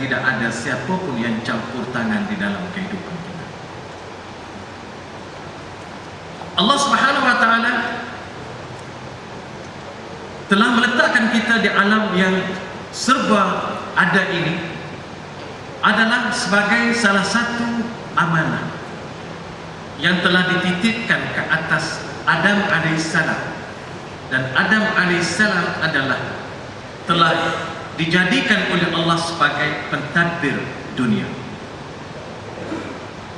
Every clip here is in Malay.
tidak ada siapapun yang campur tangan di dalam kehidupan kita. Allah Subhanahu wa taala telah meletakkan kita di alam yang serba ada ini adalah sebagai salah satu amanah yang telah dititipkan ke atas Adam alaihissalam. Dan Adam alaihissalam adalah telah dijadikan oleh Allah sebagai pentadbir dunia,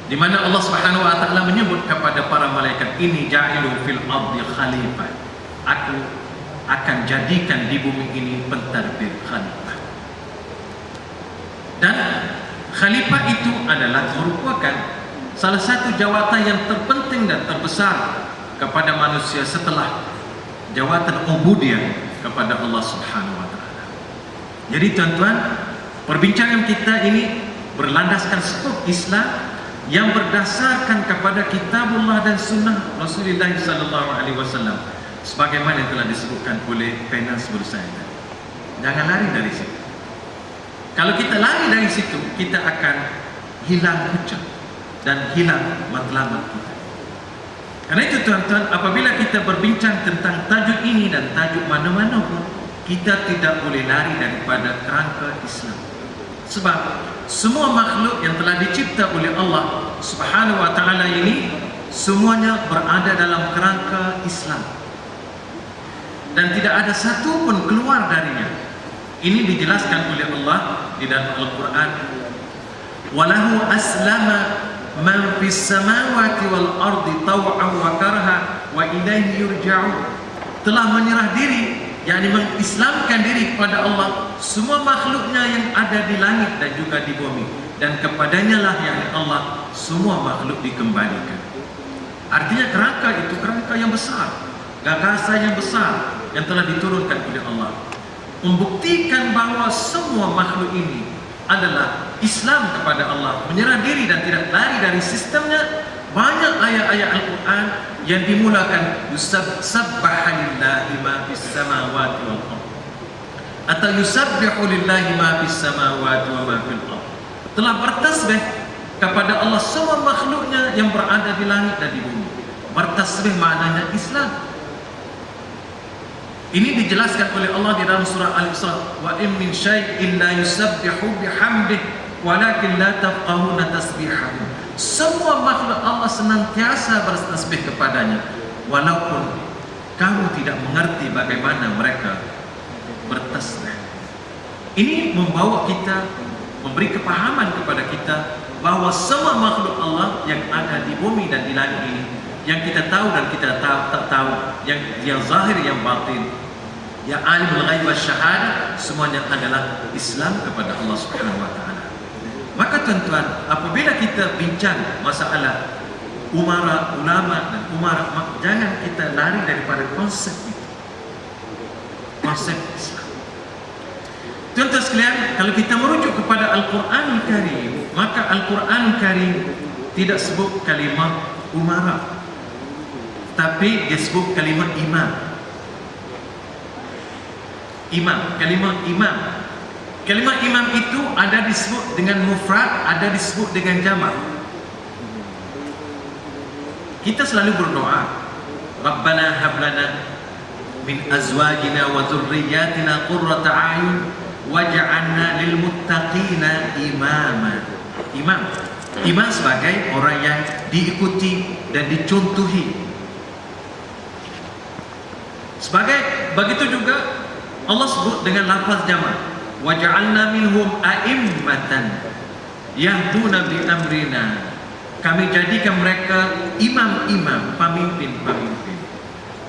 di mana Allah Subhanahu wa taala menyebut kepada para malaikat, ini ja'ilu fil ardi khalifah, aku akan jadikan di bumi ini pentadbir khalifah. Dan khalifah itu adalah merupakan salah satu jawatan yang terpenting dan terbesar kepada manusia setelah jawatan ubudiyah kepada Allah Subhanahu wa taala. Jadi tuan-tuan, perbincangan kita ini berlandaskan sebuah Islam yang berdasarkan kepada kitabullah dan sunnah Rasulullah sallallahu alaihi wasallam, sebagaimana yang telah disebutkan oleh Penas Bursai. Jangan lari dari situ. Kalau kita lari dari situ, kita akan hilang hujah dan hilang matlamat kita. Karena itu tuan-tuan, apabila kita berbincang tentang tajuk ini dan tajuk mana-mana pun, kita tidak boleh lari daripada kerangka Islam. Sebab semua makhluk yang telah dicipta oleh Allah Subhanahu wa taala ini semuanya berada dalam kerangka Islam, dan tidak ada satu pun keluar darinya. Ini dijelaskan oleh Allah di dalam Al-Quran. Walahu aslama man fis samawati wal ardi taw'an wa karha wa ilaihi yurja'un. Telah menyerah diri, yakni mengislamkan diri kepada Allah semua makhluknya yang ada di langit dan juga di bumi, dan kepadanya lah yakni Allah semua makhluk dikembalikan. Artinya kerangka itu kerangka yang besar, gagasan yang besar yang telah diturunkan oleh Allah, membuktikan bahawa semua makhluk ini adalah Islam kepada Allah, menyerah diri dan tidak lari dari sistemnya. Banyak ayat-ayat Al-Quran yang dimulakan yusabbaha lillahi ma fis samawati wal ardh, atau yusabbihu lillahi ma fis samawati wa ma fil ardh. Telah bertasbih kepada Allah semua makhluknya yang berada di langit dan di bumi. Bertasbih maknanya Islam. Ini dijelaskan oleh Allah di dalam surah Al-Isra, wa in min syai'in la yusabbihu bihamdihi walakin la tafqahuna tasbihahum. Semua makhluk Allah senantiasa bertasbih kepadanya, walaupun kamu tidak mengerti bagaimana mereka bertasbih. Ini membawa kita, memberi kepahaman kepada kita bahawa semua makhluk Allah yang ada di bumi dan di langit ini, yang kita tahu dan kita tak tahu, yang zahir, yang batin, yang alimul ghaib wasyahadah, semuanya adalah Islam kepada Allah Subhanahu wa taala. Maka tuan-tuan, apabila kita bincang masalah umara, ulama dan umara, jangan kita lari daripada konsep itu, konsep Islam. Tuan-tuan sekalian, kalau kita merujuk kepada Al-Quran Karim, maka Al-Quran Karim tidak sebut kalimat umara, tapi dia sebut kalimat imam. Imam, kalimat imam. Kalimat imam itu ada disebut dengan mufrad, ada disebut dengan jamak. Kita selalu berdoa, Rabbana hablana min azwajina wa dzurriyyatina qurrata a'yun waj'alna lil muttaqina imama. Imam, imam sebagai orang yang diikuti dan dicontohi. Sebagai begitu juga Allah sebut dengan lafaz jamak, waj'alna minhum a'immatan yahduna bi amrina. Kami jadikan mereka imam-imam, pemimpin-pemimpin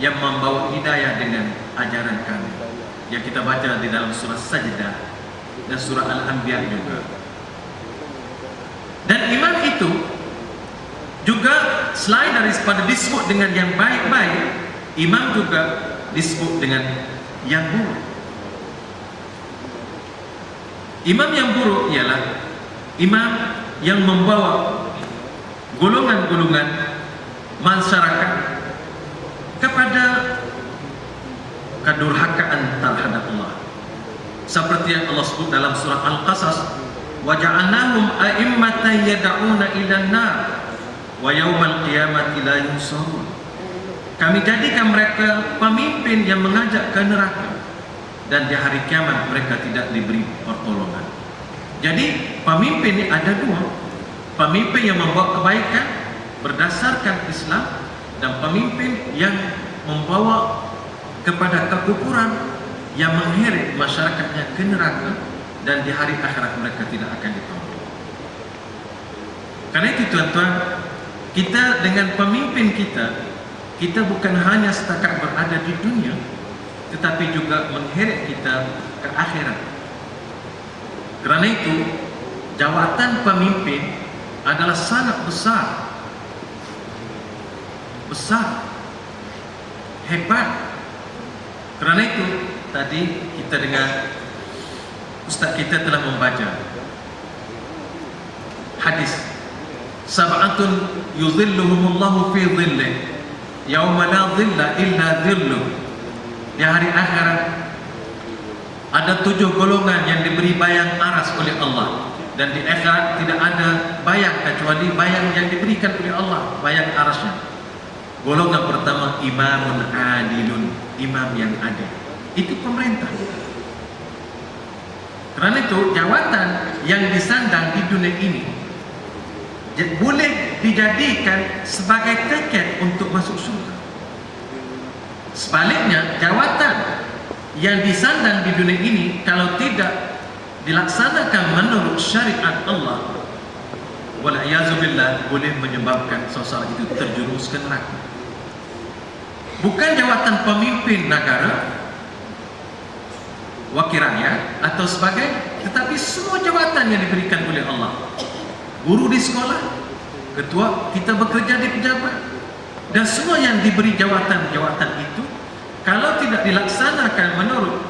yang membawa hidayah dengan ajaran kami, yang kita baca di dalam surah Sajdah dan surah Al-Anbiya juga. Dan imam itu juga selain daripada disebut dengan yang baik-baik, imam juga disebut dengan yang buruk. Imam yang buruk ialah imam yang membawa golongan-golongan masyarakat kepada kedurhakaan terhadap Allah, seperti yang Allah sebut dalam surah Al-Qasas, wa ja'alnahum a'immatan yad'una ila an-nar wa yaumal qiyamati la yunsarun. Kami jadikan mereka pemimpin yang mengajak ke neraka, dan di hari kiamat mereka tidak diberi pertolongan. Jadi pemimpin ini ada dua: pemimpin yang membawa kebaikan berdasarkan Islam, dan pemimpin yang membawa kepada kekufuran yang mengheret masyarakatnya ke neraka, dan di hari akhirat mereka tidak akan ditolong. Karena itu tuan-tuan, kita dengan pemimpin kita bukan hanya setakat berada di dunia, tetapi juga mengheret kita ke akhirat. Kerana itu, jawatan pemimpin adalah sangat besar, hebat. Kerana itu, tadi kita dengar Ustaz kita telah membaca hadis, sab'atun yuzilluhumullahu fi dhillih yauma la dhilla illa dhilluh. Di hari akhirat ada 7 golongan yang diberi bayang aras oleh Allah, dan di akhirat tidak ada bayang kecuali bayang yang diberikan oleh Allah, bayang arasnya. Golongan pertama, imamun adilun, imam yang adil. Itu pemerintah. Kerana itu jawatan yang disandang di dunia ini boleh dijadikan sebagai tiket untuk masuk surga. Sebaliknya, jawatan yang disandang di dunia ini kalau tidak dilaksanakan menurut syariat Allah, wal'iyazubillah, boleh menyebabkan seseorang itu terjerumus ke neraka. Bukan jawatan pemimpin negara, wakil rakyat atau sebagainya, tetapi semua jawatan yang diberikan oleh Allah. Guru di sekolah, ketua, kita bekerja di pejabat, dan semua yang diberi jawatan-jawatan itu, kalau tidak dilaksanakan menurut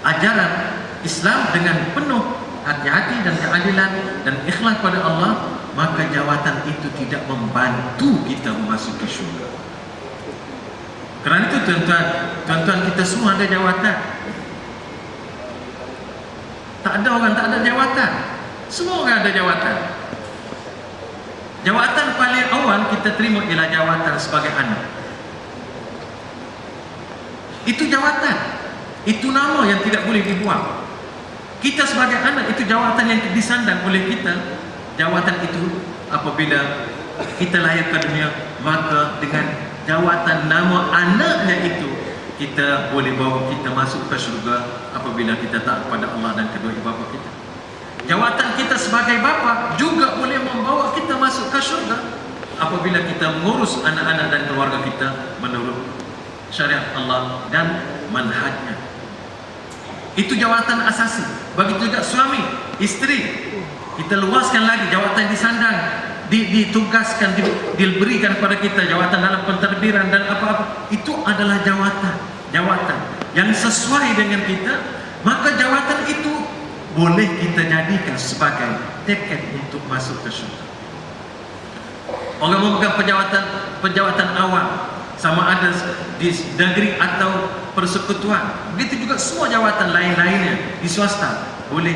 ajaran Islam dengan penuh hati-hati dan keadilan dan ikhlas pada Allah, maka jawatan itu tidak membantu kita memasuki syurga. Kerana itu tuan-tuan kita semua ada jawatan. Tak ada orang tak ada jawatan. Semua orang ada jawatan. Jawatan paling awal kita terima ialah jawatan sebagai anak. Itu jawatan, itu nama yang tidak boleh dibuang. Kita sebagai anak, itu jawatan yang disandang oleh kita. Jawatan itu apabila kita lahir ke dunia, maka dengan jawatan nama anaknya itu kita boleh bawa kita masuk ke syurga apabila kita taat kepada Allah dan kedua ibu bapa kita. Jawatan kita sebagai bapa juga boleh membawa kita masuk ke syurga apabila kita mengurus anak-anak dan keluarga kita menurut syariat Allah dan manhajnya. Itu jawatan asasi. Begitu juga suami, isteri. Kita luaskan lagi jawatan disandang, ditugaskan, diberikan kepada kita jawatan dalam pentadbiran dan apa-apa. Itu adalah jawatan yang sesuai dengan kita, maka jawatan itu boleh kita jadikan sebagai tiket untuk masuk ke syurga. Orang memegang penjawatan awam, sama ada di negeri atau persekutuan, begitu juga semua jawatan lain-lainnya di swasta boleh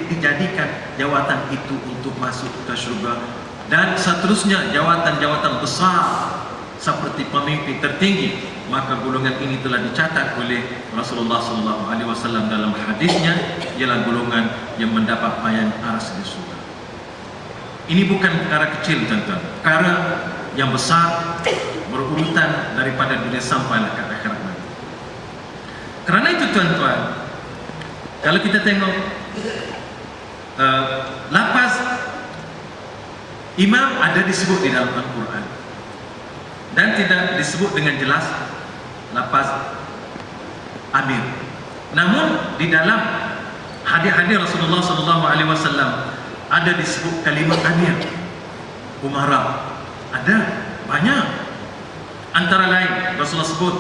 dijadikan jawatan itu untuk masuk ke syurga. Dan seterusnya jawatan-jawatan besar seperti pemimpin tertinggi, maka golongan ini telah dicatat oleh Rasulullah SAW dalam hadisnya, ialah golongan yang mendapat bayang aras di surga. Ini bukan perkara kecil, tuan-tuan, perkara yang besar, berurutan daripada dunia sampailah ke akhirat nanti. Kerana itu tuan-tuan, kalau kita tengok lafaz imam ada disebut di dalam Al-Quran dan tidak disebut dengan jelas lafaz amir. Namun di dalam hadis-hadis Rasulullah SAW ada disebut kalimat amir, umara, ada banyak. Antara lain Rasulullah sebut,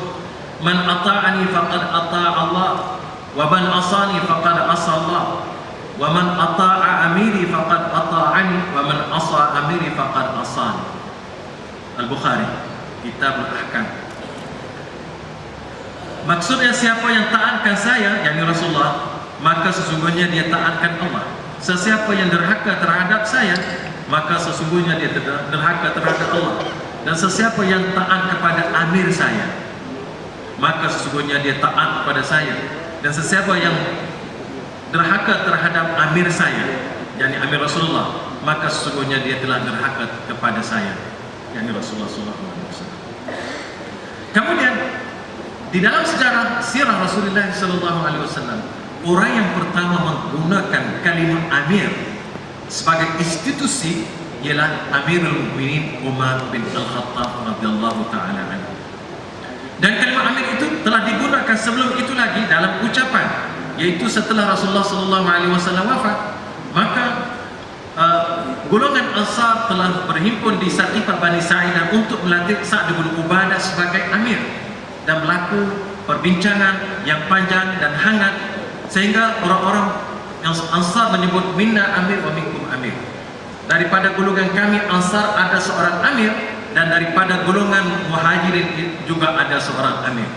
man ata'ani faqad ata'a Allah, wa man asani faqad asa Allah, wa man ata'a amiri faqad ata'ani, wa man asa amiri faqad asani. Al-Bukhari, Kitab Al-Ahkam. Maksudnya siapa yang taatkan saya, yakni Rasulullah, maka sesungguhnya dia taatkan Allah. sesiapa yang derhaka terhadap saya, maka sesungguhnya dia derhaka terhadap Allah. Dan sesiapa yang taat kepada amir saya, maka sesungguhnya dia taat kepada saya. Dan sesiapa yang derhaka terhadap amir saya, yakni amir Rasulullah, maka sesungguhnya dia telah derhaka kepada saya, yakni Rasulullah SAW. Kemudian di dalam sejarah sirah Rasulullah SAW, orang yang pertama menggunakan kalimat amir sebagai institusi ialah Amirul Mukminin Umar bin Al-Khattab radhiyallahu taala anhu. Dan kalimat amir itu telah digunakan sebelum itu lagi dalam ucapan, yaitu setelah Rasulullah SAW wafat, maka golongan Ansar telah berhimpun di Saqifah Bani Sa'idah untuk melantik Sa'd bin Ubadah sebagai amir, dan berlaku perbincangan yang panjang dan hangat sehingga orang-orang yang Ansar menyebut minna amir wa minkum amir. Daripada golongan kami Ansar ada seorang amir, dan daripada golongan Muhajirin juga ada seorang amir.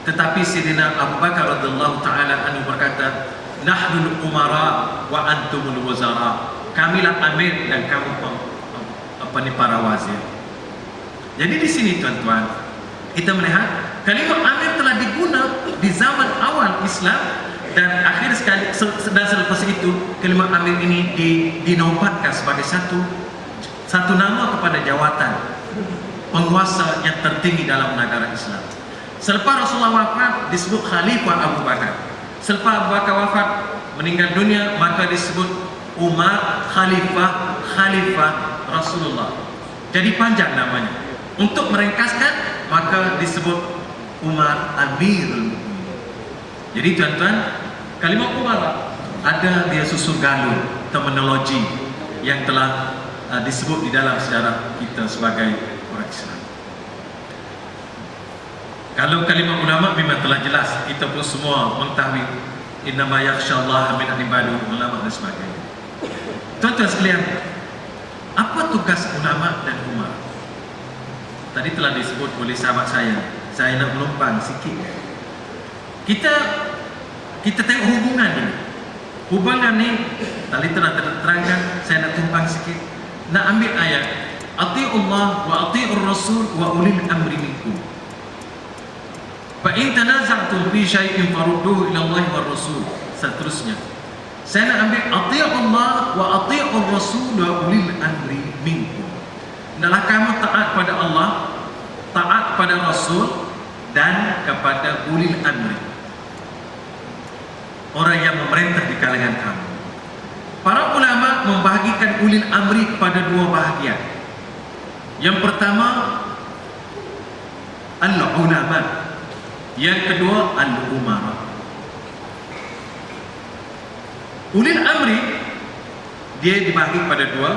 Tetapi Sayyidina Abu Bakar radhiyallahu taala anhu berkata, nahnul umara wa antumul wazara. Kamilah amir dan kamu para wazir. Jadi di sini tuan-tuan, kita melihat kalimat amir telah digunakan di zaman awal Islam, dan akhir sekali dan selepas itu kalimat amir ini dinobatkan sebagai satu nama kepada jawatan penguasa yang tertinggi dalam negara Islam. Selepas Rasulullah wafat disebut Khalifah Abu Bakar. Selepas Abu Bakar wafat meninggal dunia, maka disebut Umar Khalifah Rasulullah. Jadi panjang namanya. Untuk meringkaskan, maka disebut Umar Amirul Mukminin. Jadi tuan-tuan, kalimat umara ada dia susun galur terminologi yang telah disebut di dalam sejarah kita sebagai orang Islam. Kalau kalimat ulama memang telah jelas, kita pun semua mengetahui innama yakhsyallaha min ibadihi ulama dan sebagainya. Tuan-tuan sekalian, apa tugas ulama dan umara? Tadi telah disebut oleh sahabat saya nak menumpang sikit. Kita tengok hubungan ini. Hubungan ni tadi telah terangkan, saya nak tumpang sikit. Nak ambil ayat Ati'ullah wa ati'ur rasul wa ulil amri minkum. Fa in tanaza'tum fi syai'in farudduhu ila Allah war rasul. Seterusnya. Saya nak ambil Ati'ullah wa ati'ur rasul wa ulil amri minkum. Hendaklah kamu taat pada Allah, taat pada Rasul, dan kepada ulil amri, orang yang memerintah di kalangan kamu. Para ulama membahagikan ulil amri kepada dua bahagian. Yang pertama al-ulama, yang kedua al-umara. Ulil amri dia dibahagi pada dua,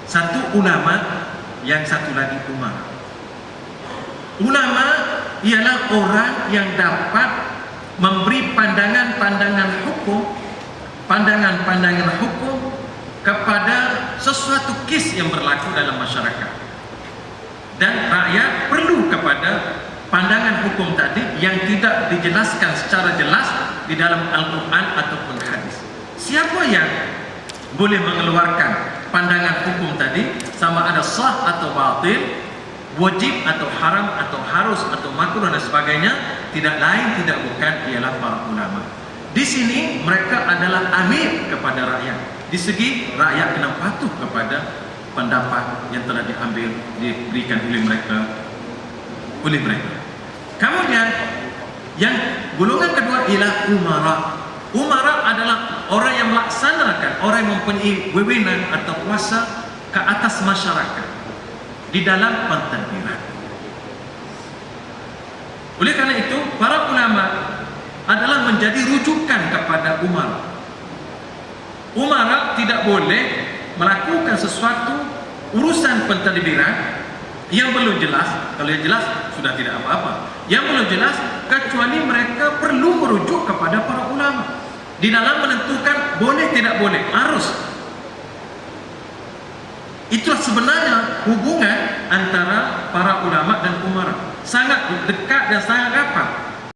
satu ulama, yang satu lagi umara. Ulama ialah orang yang dapat memberi pandangan-pandangan hukum, pandangan-pandangan hukum kepada sesuatu kes yang berlaku dalam masyarakat, dan rakyat perlu kepada pandangan hukum tadi yang tidak dijelaskan secara jelas di dalam Al-Quran ataupun hadis. Siapa yang boleh mengeluarkan pandangan hukum tadi, sama ada sah atau batil, wajib atau haram atau harus atau makruh dan sebagainya, tidak lain tidak bukan ialah para ulama. Di sini mereka adalah amir kepada rakyat. Di segi rakyat kena patuh kepada pendapat yang telah diambil, diberikan oleh mereka. Kemudian yang golongan kedua ialah umara. Umara adalah orang yang melaksanakan, orang yang mempunyai wewenang atau kuasa ke atas masyarakat di dalam pentadbiran. Oleh karena itu, para ulama adalah menjadi rujukan kepada umara. Umara tidak boleh melakukan sesuatu urusan pentadbiran yang belum jelas. Kalau yang jelas sudah tidak apa-apa. Yang belum jelas, kecuali mereka perlu merujuk kepada para ulama di dalam menentukan boleh tidak boleh, harus. Itulah sebenarnya hubungan antara para ulama dan umara, sangat dekat dan sangat rapat.